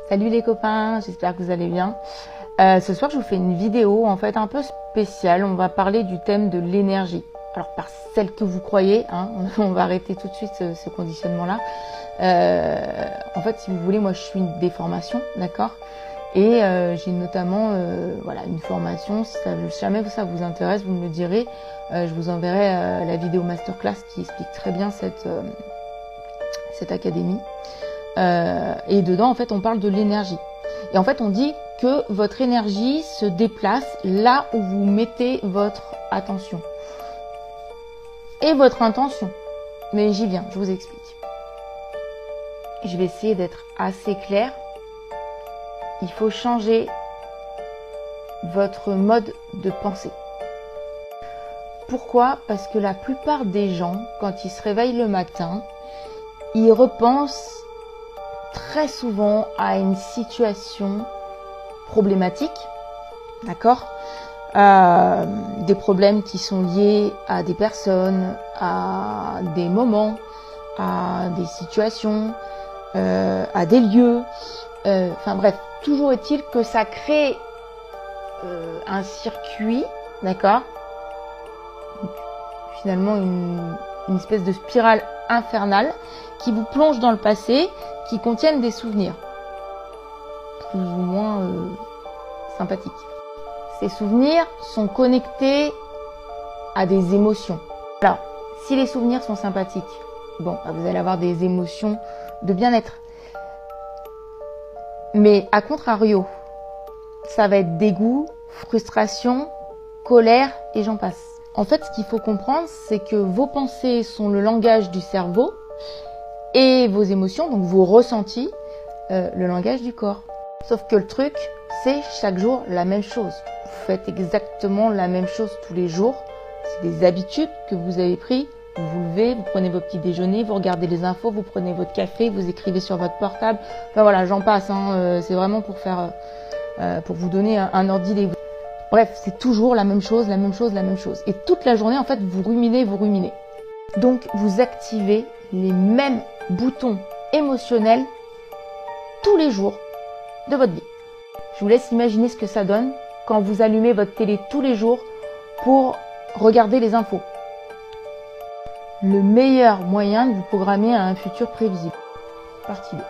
Salut les copains, j'espère que vous allez bien. Ce soir, je vous fais une vidéo en fait un peu spéciale. On va parler du thème de l'énergie. Alors par celle que vous croyez, hein, on va arrêter tout de suite ce conditionnement-là. En fait, si vous voulez, moi je suis des formations, d'accord. Et j'ai notamment voilà, une formation, si jamais ça vous intéresse, vous me le direz. Je vous enverrai la vidéo masterclass qui explique très bien cette académie. Et dedans, en fait, on parle de l'énergie. Et en fait, on dit que votre énergie se déplace là où vous mettez votre attention. Et votre intention. Mais j'y viens, je vous explique. Je vais essayer d'être assez claire. Il faut changer votre mode de pensée. Pourquoi? Parce que la plupart des gens, quand ils se réveillent le matin, ils repensent très souvent à une situation problématique, d'accord, des problèmes qui sont liés à des personnes, à des moments, à des situations, à des lieux, enfin bref, toujours est-il que ça crée un circuit, d'accord, finalement une espèce de spirale infernale qui vous plonge dans le passé, qui contiennent des souvenirs plus ou moins sympathiques. Ces souvenirs sont connectés à des émotions. Alors, si les souvenirs sont sympathiques, bon, vous allez avoir des émotions de bien-être. Mais à contrario, ça va être dégoût, frustration, colère et j'en passe. En fait, ce qu'il faut comprendre, c'est que vos pensées sont le langage du cerveau et vos émotions, donc vos ressentis, le langage du corps. Sauf que le truc, c'est chaque jour la même chose. Vous faites exactement la même chose tous les jours. C'est des habitudes que vous avez prises. Vous vous levez, vous prenez vos petits déjeuners, vous regardez les infos, vous prenez votre café, vous écrivez sur votre portable. Enfin voilà, j'en passe. Hein. C'est vraiment pour faire, pour vous donner un ordre d'idée. Bref, c'est toujours la même chose, la même chose, la même chose. Et toute la journée, en fait, vous ruminez, vous ruminez. Donc, vous activez les mêmes boutons émotionnels tous les jours de votre vie. Je vous laisse imaginer ce que ça donne quand vous allumez votre télé tous les jours pour regarder les infos. Le meilleur moyen de vous programmer à un futur prévisible. Partie 2.